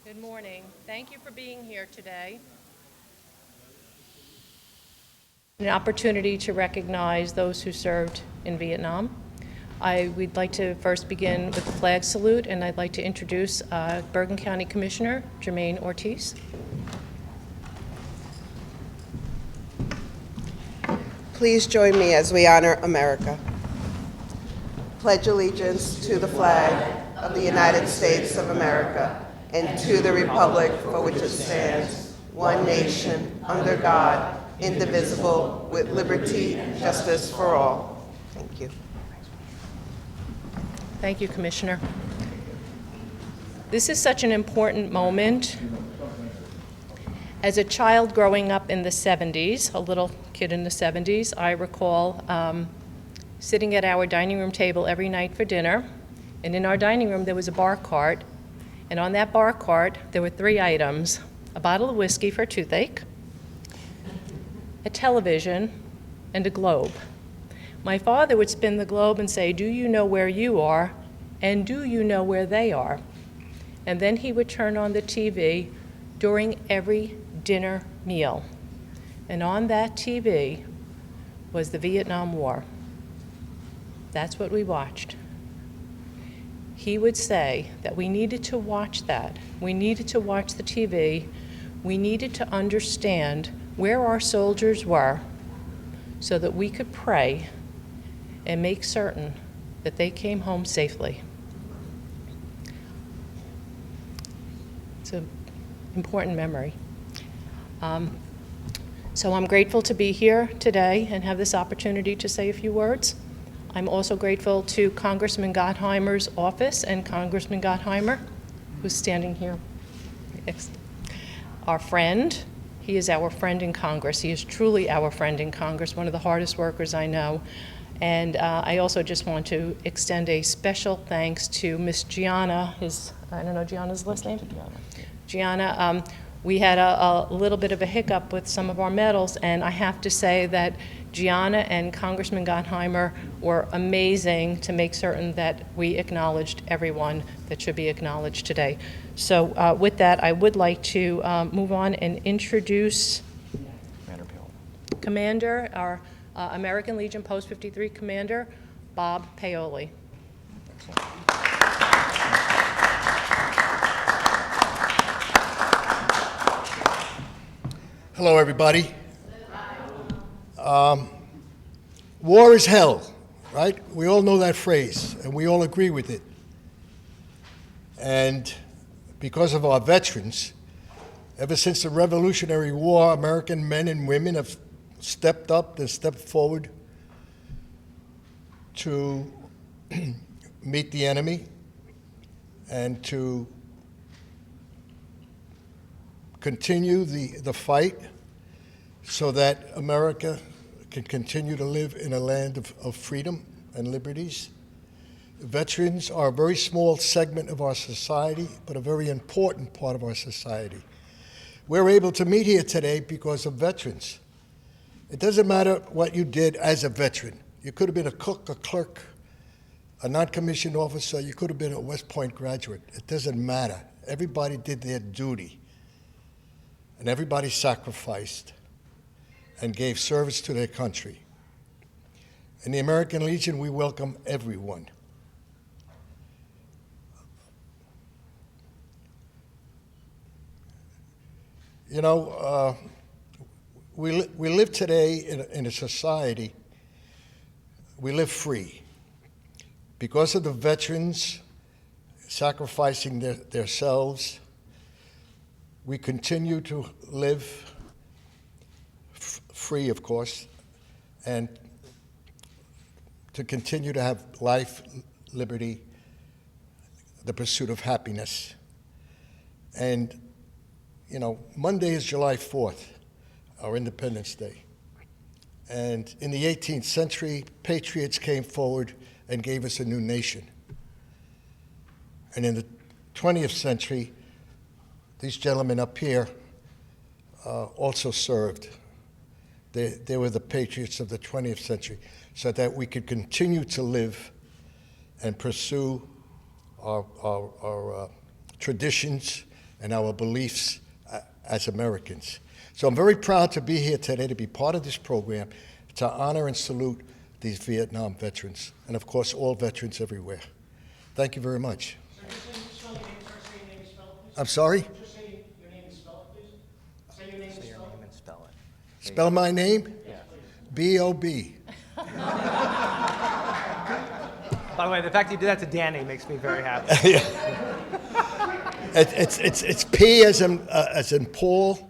Good morning. Thank you for being here today. An opportunity to recognize those who served in Vietnam. We'd like to first begin with the flag salute, and I'd like to introduce Bergen County Commissioner Jermaine Ortiz. Please join me as we honor America. Pledge allegiance to the flag of the United States of America and to the republic for which it stands, one nation, under God, indivisible, with liberty and justice for all. Thank you. Thank you, Commissioner. This is such an important moment. As a child growing up in the 70s, a little kid in the 70s, I recall sitting at our dining room table every night for dinner, and in our dining room there was a bar cart, and on that bar cart there were 3 items: a bottle of whiskey for toothache, a television, and a globe. My father would spin the globe and say, "Do you know where you are, and do you know where they are?" And then he would turn on the TV during every dinner meal. And on that TV was the Vietnam War. That's what we watched. He would say that we needed to watch that. We needed to watch the TV. We needed to understand where our soldiers were so that we could pray and make certain that they came home safely. It's an important memory. So I'm grateful to be here today and have this opportunity to say a few words. I'm also grateful to Congressman Gottheimer's office and Congressman Gottheimer, who's standing here. Our friend. He is our friend in Congress. He is truly our friend in Congress, one of the hardest workers I know. And I also just want to extend a special thanks to Miss Gianna. I don't know Gianna's last name? Gianna. We had a little bit of a hiccup with some of our medals, and I have to say that Gianna and Congressman Gottheimer were amazing to make certain that we acknowledged everyone that should be acknowledged today. So with that, I would like to move on and introduce Commander, our American Legion Post 53 Commander, Bob Paoli. Hello, everybody. War is hell, right? We all know that phrase, and we all agree with it. And because of our veterans, ever since the Revolutionary War, American men and women have stepped up and stepped forward to meet the enemy and to continue the fight so that America can continue to live in a land of freedom and liberties. Veterans are a very small segment of our society, but a very important part of our society. We're able to meet here today because of veterans. It doesn't matter what you did as a veteran. You could have been a cook, a clerk, a non-commissioned officer. You could have been a West Point graduate. It doesn't matter. Everybody did their duty, and everybody sacrificed and gave service to their country. In the American Legion, we welcome everyone. You know, we live today in a society, we live free. Because of the veterans sacrificing themselves, we continue to live free, of course, and to continue to have life, liberty, the pursuit of happiness. And, you know, Monday is July 4th, our Independence Day. And in the 18th century, patriots came forward and gave us a new nation. And in the 20th century, these gentlemen up here also served. They were the patriots of the 20th century, so that we could continue to live and pursue our traditions and our beliefs as Americans. So I'm very proud to be here today to be part of this program to honor and salute these Vietnam veterans, and of course all veterans everywhere. Thank you very much. I'm sorry? Just say your name and spell it, please. Say your name and spell it. And spell it. Spell my name? Yeah. B-O-B. By the way, the fact that you did that to Danny makes me very happy. It's P as in Paul,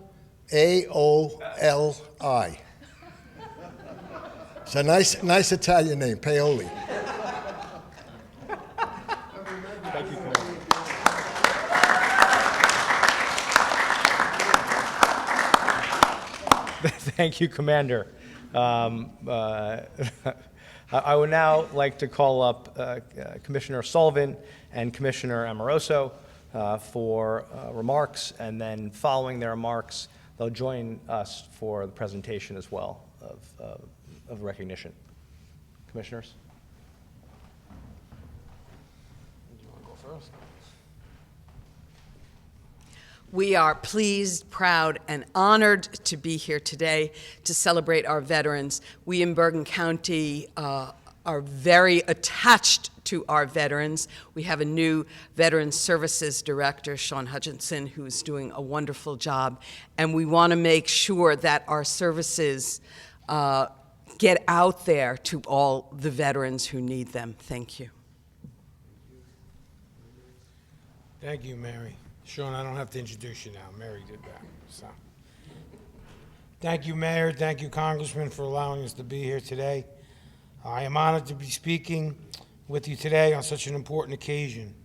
A-O-L-I. It's a nice Italian name, Paoli. Thank you, Thank you, Commander. I would now like to call up Commissioner Sullivan and Commissioner Amoroso for remarks, and then following their remarks, they'll join us for the presentation as well of recognition. Commissioners? Do you want to go first? We are pleased, proud, and honored to be here today to celebrate our veterans. We in Bergen County are very attached to our veterans. We have a new Veterans Services Director, Sean Hutchinson, who's doing a wonderful job, and we want to make sure that our services get out there to all the veterans who need them. Thank you. Thank you, Mary. Sean, I don't have to introduce you now. Mary did that. So, thank you, Mayor. Thank you, Congressman, for allowing us to be here today. I am honored to be speaking with you today on such an important occasion.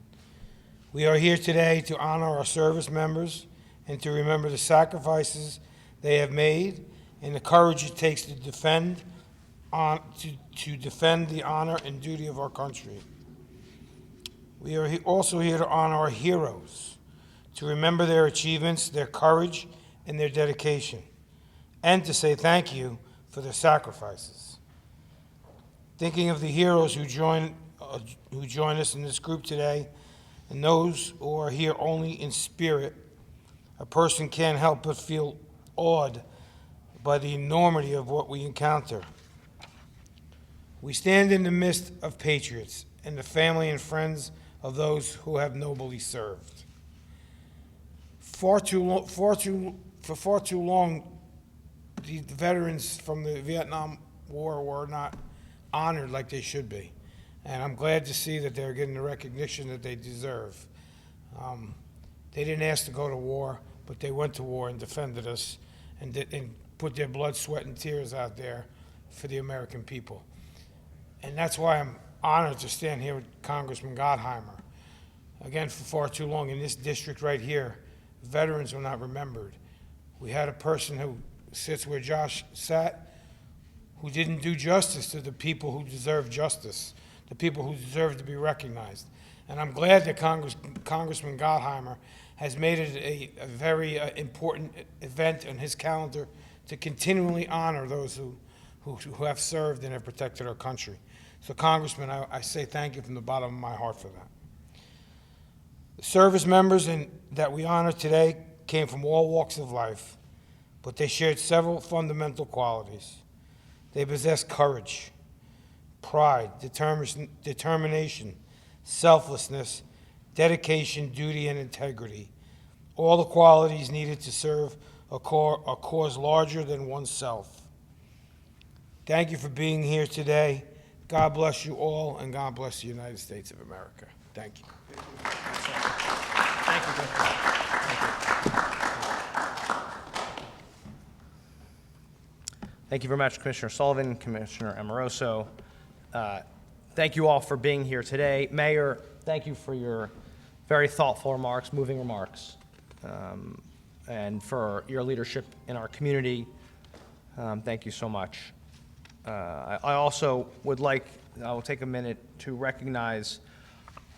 We are here today to honor our service members and to remember the sacrifices they have made and the courage it takes to defend the honor and duty of our country. We are also here to honor our heroes, to remember their achievements, their courage, and their dedication, and to say thank you for their sacrifices. Thinking of the heroes who join us in this group today, and those who are here only in spirit, a person can't help but feel awed by the enormity of what we encounter. We stand in the midst of patriots and the family and friends of those who have nobly served. For far too long, the veterans from the Vietnam War were not honored like they should be. And I'm glad to see that they're getting the recognition that they deserve. They didn't ask to go to war, but they went to war and defended us and put their blood, sweat, and tears out there for the American people. And that's why I'm honored to stand here with Congressman Gottheimer. Again, for far too long in this district right here, veterans were not remembered. We had a person who sits where Josh sat who didn't do justice to the people who deserve justice, the people who deserve to be recognized. And I'm glad that Congressman Gottheimer has made it a very important event on his calendar to continually honor those who have served and have protected our country. So, Congressman, I say thank you from the bottom of my heart for that. The service members that we honor today came from all walks of life, but they shared several fundamental qualities. They possessed courage, pride, determination, selflessness, dedication, duty, and integrity, all the qualities needed to serve a cause larger than oneself. Thank you for being here today. God bless you all, and God bless the United States of America. Thank you. Thank you. Thank you very much, Commissioner Sullivan, Commissioner Amoroso. Thank you all for being here today. Mayor, thank you for your very thoughtful remarks, moving remarks, and for your leadership in our community. Thank you so much. I also would like, I will take a minute to recognize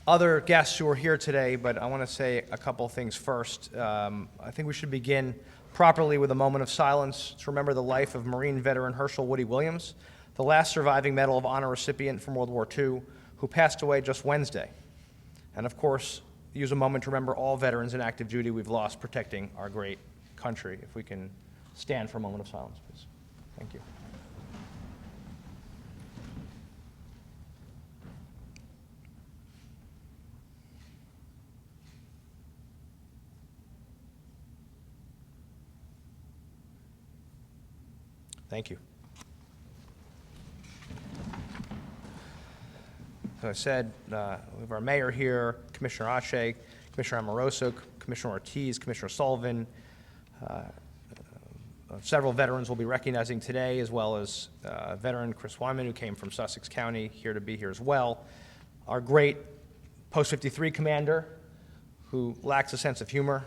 other guests who are here today, but I want to say a couple things first. I think we should begin properly with a moment of silence to remember the life of Marine veteran Herschel Woody Williams, the last surviving Medal of Honor recipient from World War II, who passed away just Wednesday. And of course, use a moment to remember all veterans in active duty we've lost protecting our great country. If we can stand for a moment of silence, please. Thank you. Thank you. As I said, we have our mayor here, Commissioner J, Commissioner Amoroso, Commissioner Ortiz, Commissioner Sullivan. Several veterans we'll be recognizing today, as well as veteran Chris Wyman, who came from Sussex County, here to be here as well. Our great Post 53 commander, who lacks a sense of humor.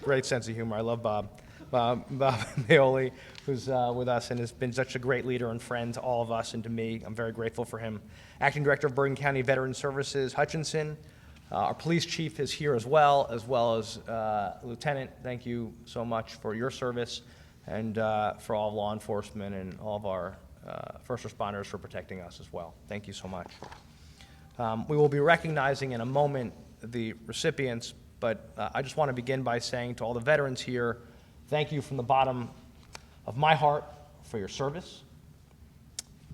Great sense of humor. I love Bob. Bob Paoli, who's with us and has been such a great leader and friend to all of us and to me. I'm very grateful for him. Acting Director of Bergen County Veteran Services, Hutchinson. Our police chief is here as well as Lieutenant. Thank you so much for your service and for all of law enforcement and all of our first responders for protecting us as well. Thank you so much. We will be recognizing in a moment the recipients, but I just want to begin by saying to all the veterans here, thank you from the bottom of my heart for your service,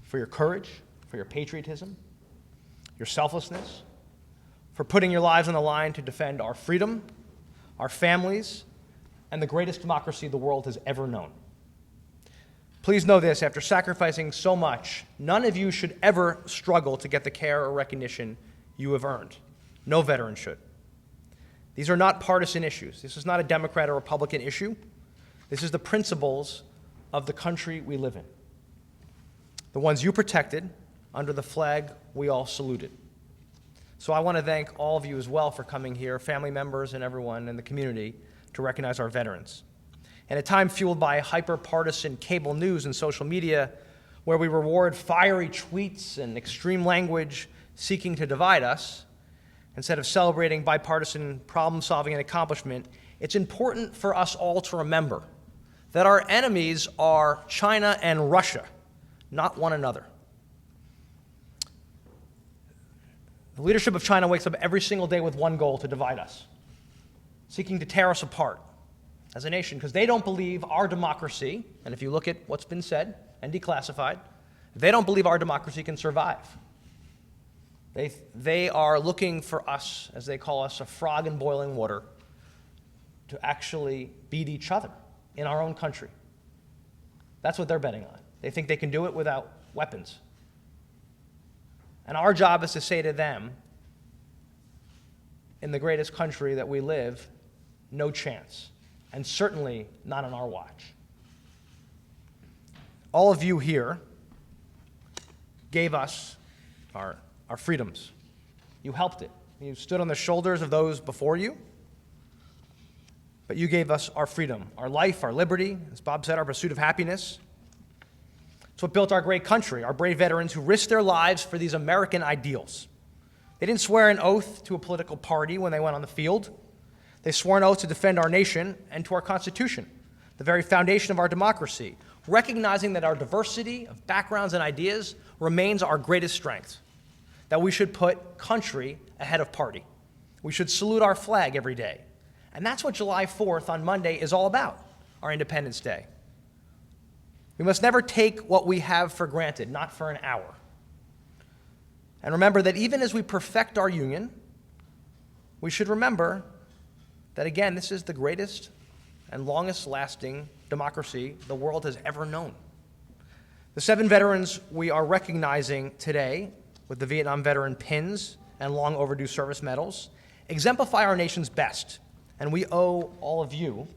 for your courage, for your patriotism, your selflessness, for putting your lives on the line to defend our freedom, our families, and the greatest democracy the world has ever known. Please know this, after sacrificing so much, none of you should ever struggle to get the care or recognition you have earned. No veteran should. These are not partisan issues. This is not a Democrat or Republican issue. This is the principles of the country we live in. The ones you protected under the flag we all saluted. So I want to thank all of you as well for coming here, family members and everyone in the community, to recognize our veterans. In a time fueled by hyper-partisan cable news and social media, where we reward fiery tweets and extreme language seeking to divide us, instead of celebrating bipartisan problem-solving and accomplishment, it's important for us all to remember that our enemies are China and Russia, not one another. The leadership of China wakes up every single day with one goal: to divide us, seeking to tear us apart as a nation, because they don't believe our democracy, and if you look at what's been said and declassified, they don't believe our democracy can survive. They are looking for us, as they call us, a frog in boiling water, to actually beat each other in our own country. That's what they're betting on. They think they can do it without weapons. And our job is to say to them, in the greatest country that we live, no chance, and certainly not on our watch. All of you here gave us our freedoms. You helped it. You stood on the shoulders of those before you, but you gave us our freedom, our life, our liberty, as Bob said, our pursuit of happiness. It's what built our great country, our brave veterans who risked their lives for these American ideals. They didn't swear an oath to a political party when they went on the field. They swore an oath to defend our nation and to our Constitution, the very foundation of our democracy, recognizing that our diversity of backgrounds and ideas remains our greatest strength, that we should put country ahead of party. We should salute our flag every day. And that's what July 4th on Monday is all about, our Independence Day. We must never take what we have for granted, not for an hour. And remember that even as we perfect our union, we should remember that, again, this is the greatest and longest lasting democracy the world has ever known. The 7 veterans we are recognizing today with the Vietnam Veteran Pins and long overdue service medals exemplify our nation's best, and we owe all of you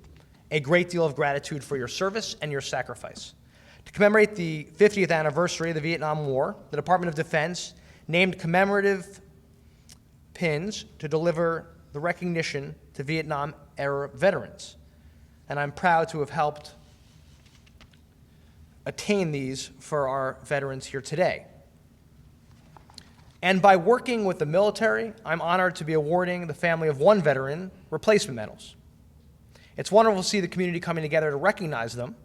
a great deal of gratitude for your service and your sacrifice. To commemorate the 50th anniversary of the Vietnam War, the Department of Defense named commemorative pins to deliver the recognition to Vietnam-era veterans. And I'm proud to have helped attain these for our veterans here today. And by working with the military, I'm honored to be awarding the family of one veteran replacement medals. It's wonderful to see the community coming together to recognize them.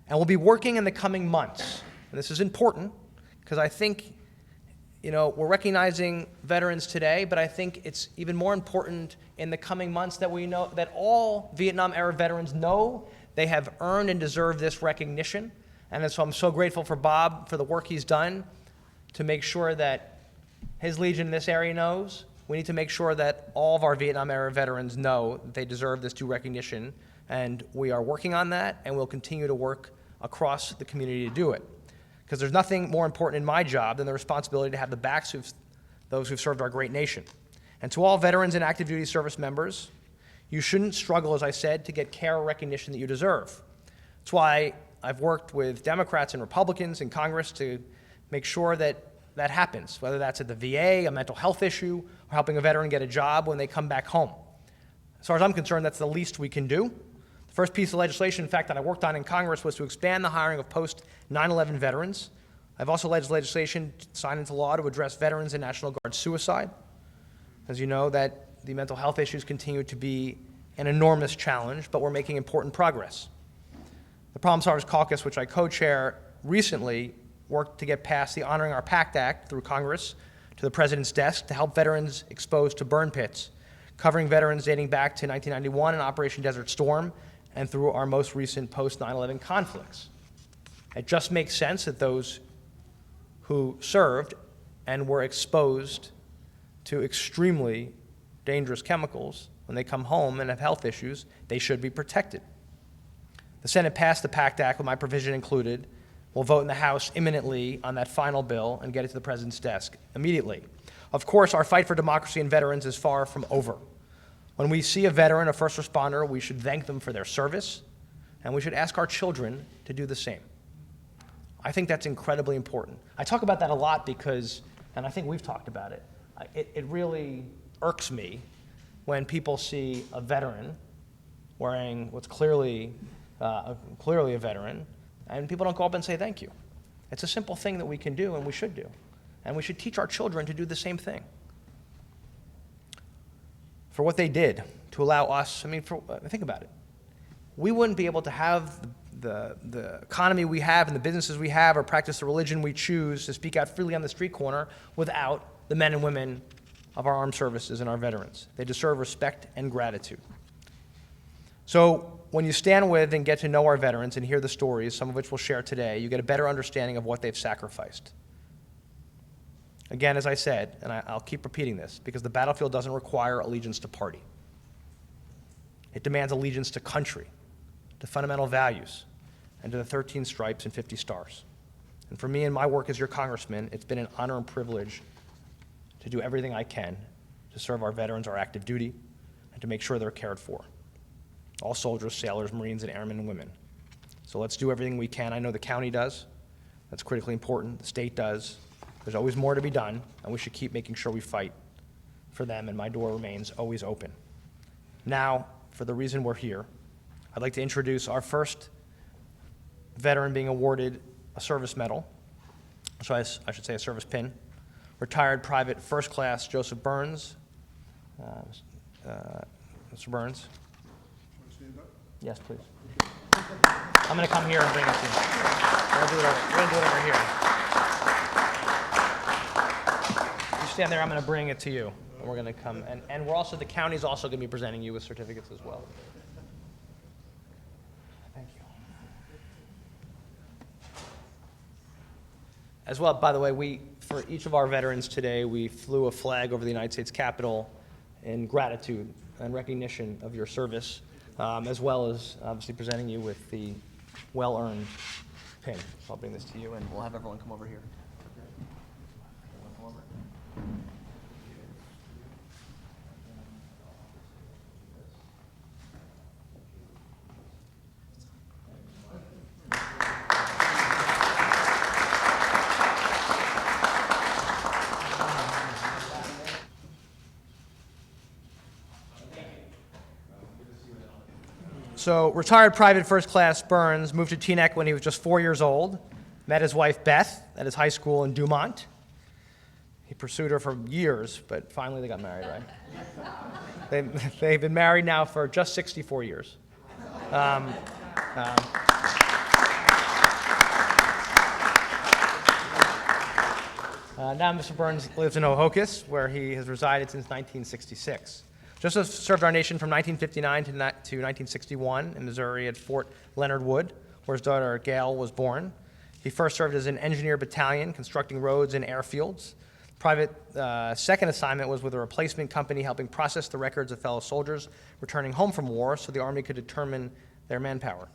And we'll be working in the coming months. And this is important because I think we're recognizing veterans today, but I think it's even more important in the coming months that we know that all Vietnam-era veterans know they have earned and deserve this recognition. And so I'm so grateful for Bob for the work he's done to make sure that his Legion in this area knows. We need to make sure that all of our Vietnam-era veterans know that they deserve this due recognition, and we are working on that, and we'll continue to work across the community to do it. Because there's nothing more important in my job than the responsibility to have the backs of those who've served our great nation. And to all veterans and active duty service members, you shouldn't struggle, as I said, to get care or recognition that you deserve. That's why I've worked with Democrats and Republicans in Congress to make sure that that happens, whether that's at the VA, a mental health issue, or helping a veteran get a job when they come back home. As far as I'm concerned, that's the least we can do. The first piece of legislation, in fact, that I worked on in Congress was to expand the hiring of post-9/11 veterans. I've also led legislation signed into law to address veterans and National Guard suicide. As you know, that the mental health issues continue to be an enormous challenge, but we're making important progress. The Problem Solvers Caucus, which I co-chair, recently worked to get past the Honoring Our Pact Act through Congress to the President's desk to help veterans exposed to burn pits, covering veterans dating back to 1991 and Operation Desert Storm and through our most recent post-9/11 conflicts. It just makes sense that those who served and were exposed to extremely dangerous chemicals, when they come home and have health issues, they should be protected. The Senate passed the PACT Act with my provision included. We'll vote in the House imminently on that final bill and get it to the President's desk immediately. Of course, our fight for democracy and veterans is far from over. When we see a veteran, a first responder, we should thank them for their service, and we should ask our children to do the same. I think that's incredibly important. I talk about that a lot because, and I think we've talked about it, it really irks me when people see a veteran wearing what's clearly a veteran, and people don't go up and say thank you. It's a simple thing that we can do and we should do. And we should teach our children to do the same thing. For what they did to allow us, think about it. We wouldn't be able to have the economy we have and the businesses we have or practice the religion we choose to speak out freely on the street corner without the men and women of our armed services and our veterans. They deserve respect and gratitude. So when you stand with and get to know our veterans and hear the stories, some of which we'll share today, you get a better understanding of what they've sacrificed. Again, as I said, and I'll keep repeating this, because the battlefield doesn't require allegiance to party. It demands allegiance to country, to fundamental values, and to the 13 stripes and 50 stars. And for me and my work as your congressman, it's been an honor and privilege to do everything I can to serve our veterans, our active duty, and to make sure they're cared for. All soldiers, sailors, Marines, and airmen and women. So let's do everything we can. I know the county does. That's critically important. The state does. There's always more to be done, and we should keep making sure we fight for them, and my door remains always open. Now, for the reason we're here, I'd like to introduce our first veteran being awarded a service medal, so I should say a service pin, retired Private First Class Joseph Burns. Mr. Burns. Yes, please. I'm going to come here and bring it to you. We're going to do it over here. You stand there, I'm going to bring it to you. And we're going to come, and we're also, the county's also going to be presenting you with certificates as well. Thank you. As well, by the way, for each of our veterans today, we flew a flag over the United States Capitol in gratitude and recognition of your service, as well as obviously presenting you with the well-earned pin. So I'll bring this to you, and we'll have everyone come over here. Come over. So retired Private First Class Burns moved to Teaneck when he was just 4 years old, met his wife Beth at his high school in Dumont. He pursued her for years, but finally they got married, right? They've been married now for just 64 years. Now Mr. Burns lives in Ho-Ho-Kus, where he has resided since 1966. Joseph served our nation from 1959 to 1961 in Missouri at Fort Leonard Wood, where his daughter Gail was born. He first served as an engineer battalion, constructing roads and airfields. Private second assignment was with a replacement company helping process the records of fellow soldiers returning home from war so the Army could determine their manpower.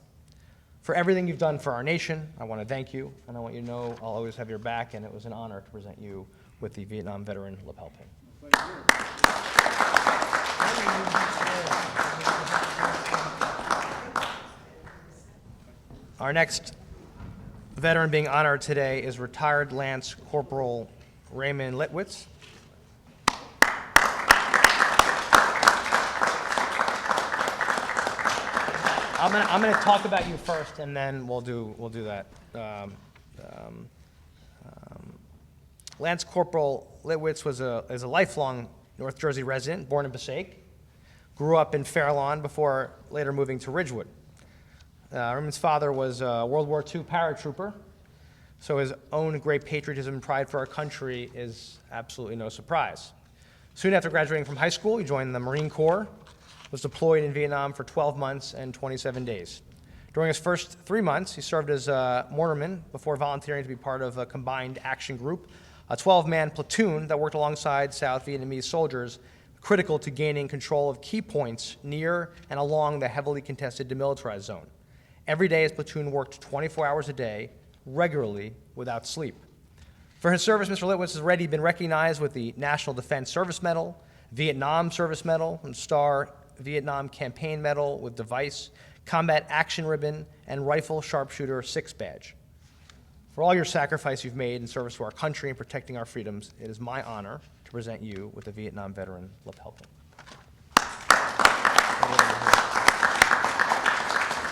For everything you've done for our nation, I want to thank you, and I want you to know I'll always have your back, and it was an honor to present you with the Vietnam Veteran Lapel Pin. Our next veteran being honored today is retired Lance Corporal Raymond Litwitz. I'm gonna talk about you first, and then we'll do that. Lance Corporal Litwitz is a lifelong North Jersey resident, born in Passaic, grew up in Fair Lawn before later moving to Ridgewood. Raymond's father was a World War II paratrooper, so his own great patriotism and pride for our country is absolutely no surprise. Soon after graduating from high school, he joined the Marine Corps, was deployed in Vietnam for 12 months and 27 days. During his first 3 months, he served as a mortarman before volunteering to be part of a combined action group, a 12-man platoon that worked alongside South Vietnamese soldiers, critical to gaining control of key points near and along the heavily contested demilitarized zone. Every day, his platoon worked 24 hours a day, regularly, without sleep. For his service, Mr. Litwitz has already been recognized with the National Defense Service Medal, Vietnam Service Medal, and Star Vietnam Campaign Medal with device, Combat Action Ribbon, and Rifle Sharpshooter 6 badge. For all your sacrifice you've made in service to our country and protecting our freedoms, it is my honor to present you with the Vietnam Veteran Lapel Pin.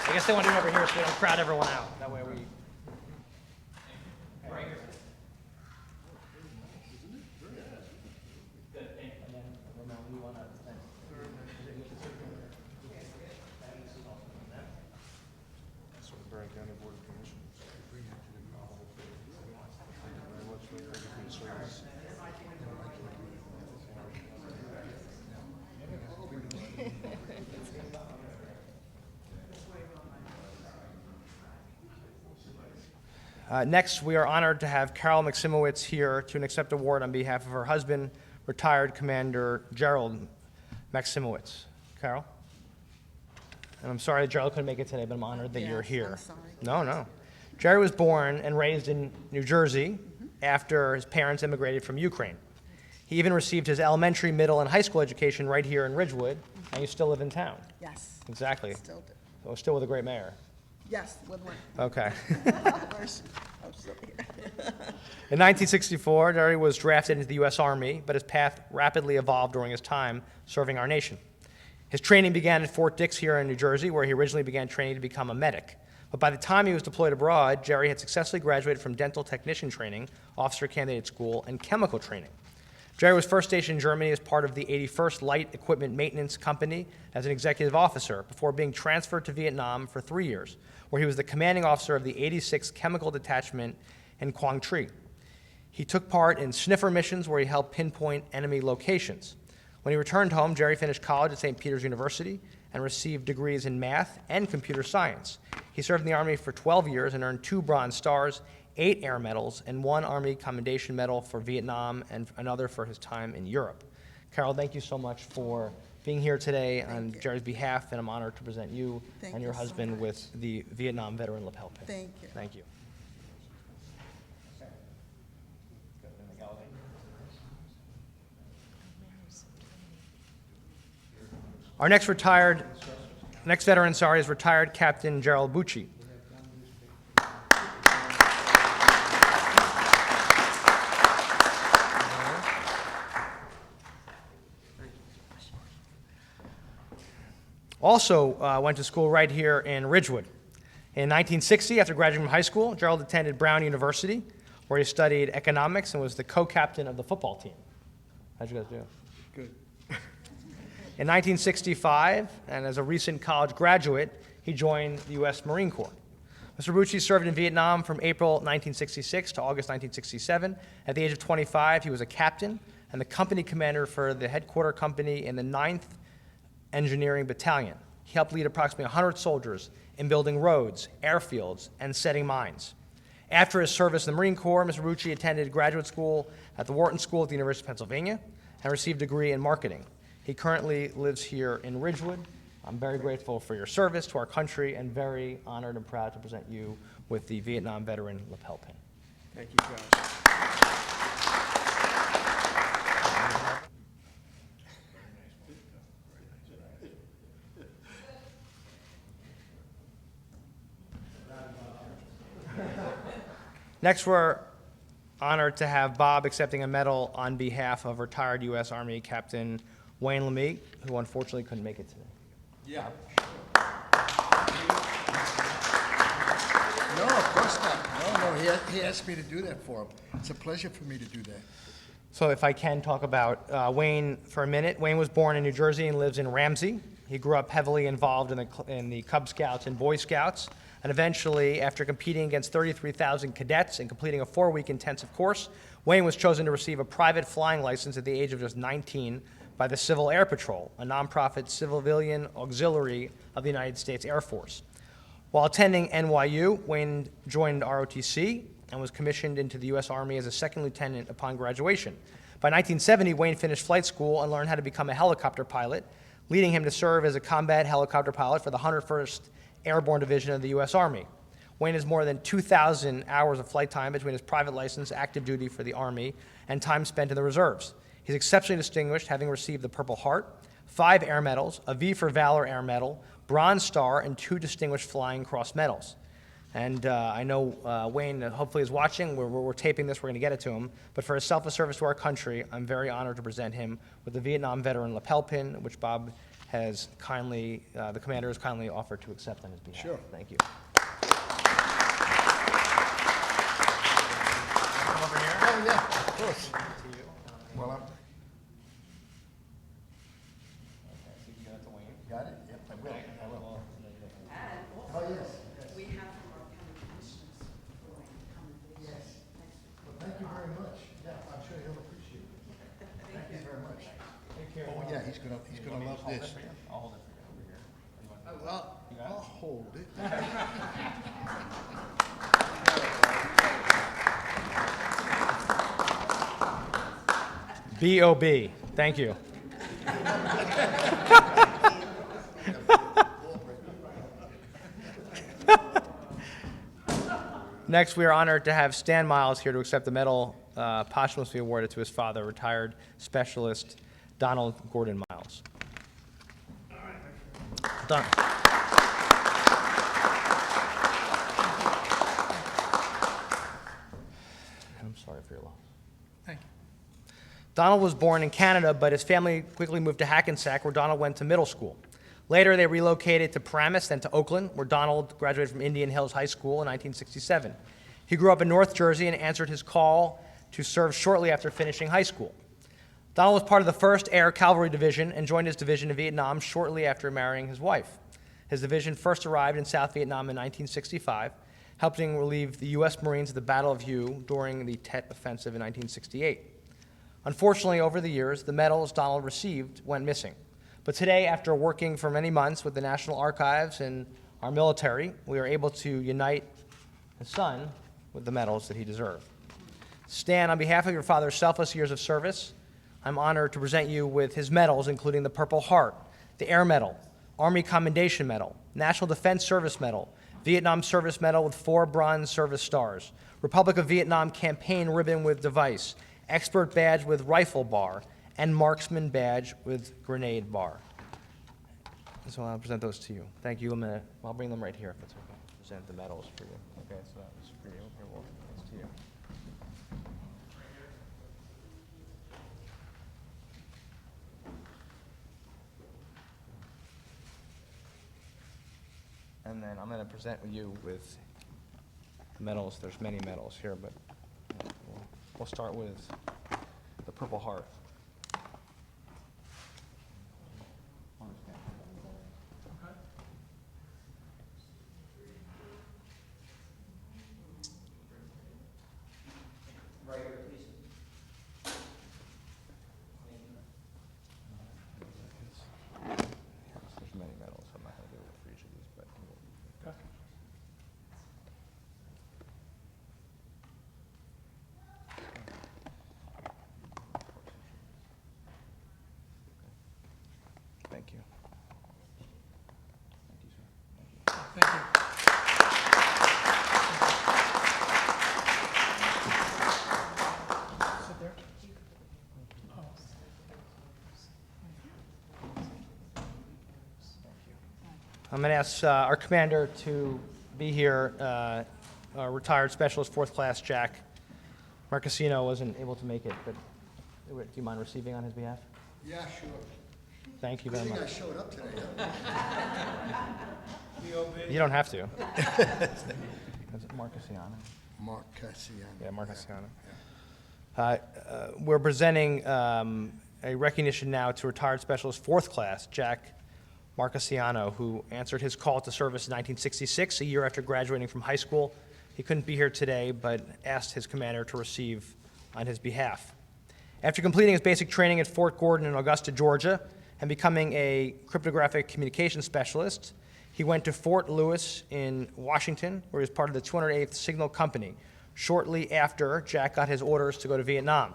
I guess they want to do it over here so we don't crowd everyone out. That way we... Bergen County Board of Commissioners. Next, we are honored to have Carol Mcsimowitz here to accept an award on behalf of her husband, retired Commander Jerald Maximowitz. Carol? And I'm sorry that Gerald couldn't make it today, but I'm honored that you're here. I'm sorry. No. Jerry was born and raised in New Jersey after his parents immigrated from Ukraine. He even received his elementary, middle, and high school education right here in Ridgewood, and you still live in town. Yes. Exactly. Still do. So still with a great mayor. Yes, with one. Okay. I'm still here. In 1964, Jerry was drafted into the U.S. Army, but his path rapidly evolved during his time serving our nation. His training began at Fort Dix here in New Jersey, where he originally began training to become a medic. But by the time he was deployed abroad, Jerry had successfully graduated from dental technician training, officer candidate school, and chemical training. Jerry was first stationed in Germany as part of the 81st Light Equipment Maintenance Company as an executive officer before being transferred to Vietnam for 3 years, where he was the commanding officer of the 86th Chemical Detachment in Quang Tri. He took part in sniffer missions where he helped pinpoint enemy locations. When he returned home, Jerry finished college at St. Peter's University and received degrees in math and computer science. He served in the Army for 12 years and earned 2 Bronze Stars, 8 Air Medals, and 1 Army Commendation Medal for Vietnam and another for his time in Europe. Carol, thank you so much for being here today on Jerry's behalf, and I'm honored to present you Thank and your you so husband much. with the Vietnam Veteran Lapel Pin. Thank you. Thank you. Our next veteran, is retired Captain Gerald Bucci. Also went to school right here in Ridgewood. In 1960, after graduating from high school, Gerald attended Brown University, where he studied economics and was the co-captain of the football team. How'd you guys do? Good. In 1965, and as a recent college graduate, he joined the U.S. Marine Corps. Mr. Bucci served in Vietnam from April 1966 to August 1967. At the age of 25, he was a captain and the company commander for the headquarter company in the 9th Engineering Battalion. He helped lead approximately 100 soldiers in building roads, airfields, and setting mines. After his service in the Marine Corps, Mr. Bucci attended graduate school at the Wharton School at the University of Pennsylvania and received a degree in marketing. He currently lives here in Ridgewood. I'm very grateful for your service to our country and very honored and proud to present you with the Vietnam Veteran Lapel Pin. Thank you, Josh. Next, we're honored to have Bob accepting a medal on behalf of retired U.S. Army Captain Wayne Lemme, who unfortunately couldn't make it today. Yeah. No, of course not. No, he asked me to do that for him. It's a pleasure for me to do that. So if I can talk about Wayne for a minute. Wayne was born in New Jersey and lives in Ramsey. He grew up heavily involved in the Cub Scouts and Boy Scouts, and eventually, after competing against 33,000 cadets and completing a 4-week intensive course, Wayne was chosen to receive a private flying license at the age of just 19 by the Civil Air Patrol, a nonprofit civilian auxiliary of the United States Air Force. While attending NYU, Wayne joined ROTC and was commissioned into the U.S. Army as a second lieutenant upon graduation. By 1970, Wayne finished flight school and learned how to become a helicopter pilot, leading him to serve as a combat helicopter pilot for the 101st Airborne Division of the U.S. Army. Wayne has more than 2,000 hours of flight time between his private license, active duty for the Army, and time spent in the reserves. He's exceptionally distinguished, having received the Purple Heart, 5 Air Medals, a V for Valor Air Medal, Bronze Star, and 2 Distinguished Flying Cross Medals. And I know Wayne hopefully is watching. We're taping this. We're going to get it to him. But for his selfless service to our country, I'm very honored to present him with the Vietnam Veteran Lapel Pin, which Bob has kindly, the commander has kindly offered to accept on his behalf. Sure. Thank you. Oh, yeah, of course. Well, I'm... Got it? Yep, I will. I will. Oh, yes. We have our county commissioners for coming. Yes. Well, thank you very much. Yeah, I'm sure he'll appreciate it. Thank you very much. Oh, yeah, he's gonna love this. I'll hold it for you over here. Well, I'll hold it. B.O.B. Thank you. Next, we are honored to have Stan Myles here to accept the medal posthumously awarded to his father, retired specialist Donald Gordon Myles. Done. I'm sorry for your loss. Thank you. Donald was born in Canada, but his family quickly moved to Hackensack, where Donald went to middle school. Later, they relocated to Paramus, then to Oakland, where Donald graduated from Indian Hills High School in 1967. He grew up in North Jersey and answered his call to serve shortly after finishing high school. Donald was part of the 1st Air Cavalry Division and joined his division in Vietnam shortly after marrying his wife. His division first arrived in South Vietnam in 1965, helping relieve the U.S. Marines at the Battle of Hue during the Tet Offensive in 1968. Unfortunately, over the years, the medals Donald received went missing. But today, after working for many months with the National Archives and our military, we are able to unite his son with the medals that he deserved. Stan, on behalf of your father's selfless years of service, I'm honored to present you with his medals, including the Purple Heart, the Air Medal, Army Commendation Medal, National Defense Service Medal, Vietnam Service Medal with 4 Bronze Service Stars, Republic of Vietnam Campaign Ribbon with Device, Expert Badge with Rifle Bar, and Marksman Badge with Grenade Bar. So I'll present those to you. Thank you. I'll bring them right here if it's okay. Present the medals for you. Okay, so that was for you. Here, well, it's to you. And then I'm going to present you with medals. There's many medals here, but we'll start with the Purple Heart. Thank you. I'm going to ask our commander to be here. Our retired specialist, 4th Class Jack Marcasiano wasn't able to make it, but do you mind receiving on his behalf? Yeah, sure. Thank you Good very thing I much. showed up today. You don't have to. That's Marcosiano. Marcasiano. Yeah, Marcosiano. We're presenting a recognition now to retired specialist 4th Class Jack Marcasiano, who answered his call to service in 1966, a year after graduating from high school. He couldn't be here today, but asked his commander to receive on his behalf. After completing his basic training at Fort Gordon in Augusta, Georgia, and becoming a cryptographic communications specialist, he went to Fort Lewis in Washington, where he was part of the 208th Signal Company, shortly after Jack got his orders to go to Vietnam.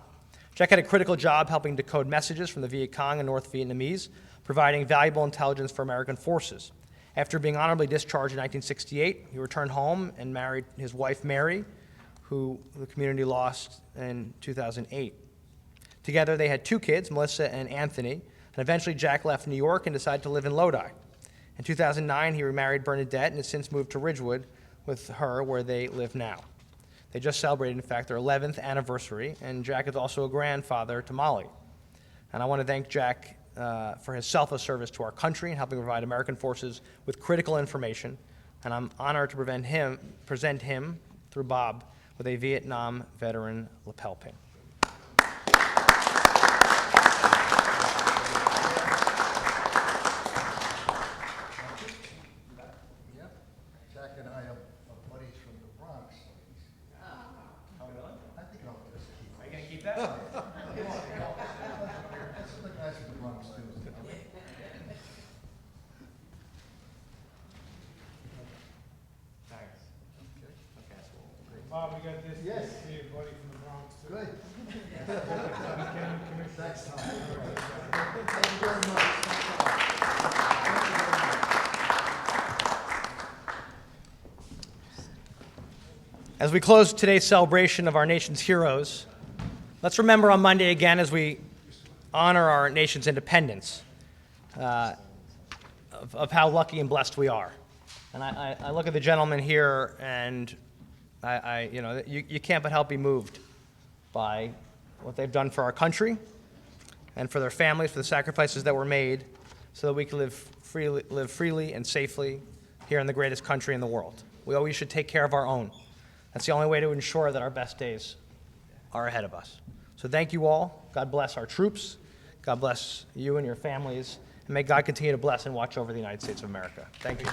Jack had a critical job helping decode messages from the Viet Cong and North Vietnamese, providing valuable intelligence for American forces. After being honorably discharged in 1968, he returned home and married his wife, Mary, who the community lost in 2008. Together, they had 2 kids, Melissa and Anthony, and eventually Jack left New York and decided to live in Lodi. In 2009, he remarried Bernadette and has since moved to Ridgewood with her, where they live now. They just celebrated, in fact, their 11th anniversary, and Jack is also a grandfather to Molly. And I want to thank Jack for his selfless service to our country and helping provide American forces with critical information. And I'm honored to present him, through Bob, with a Vietnam Veteran Lapel Pin. Yep. Jack and I are buddies from the Bronx. I think I'll just keep. Are you going to keep that? That's the guys from the Bronx too. Bob, we got this. Yes. See your buddy from the Bronx, too. Good. Commissioner. Thanks, Tom. Thank you very much. As we close today's celebration of our nation's heroes, let's remember on Monday again as we honor our nation's independence of how lucky and blessed we are. And I look at the gentleman here, and you can't but help be moved by what they've done for our country and for their families, for the sacrifices that were made so that we can live freely and safely here in the greatest country in the world. We always should take care of our own. That's the only way to ensure that our best days are ahead of us. So thank you all. God bless our troops. God bless you and your families. And may God continue to bless and watch over the United States of America. Thank you.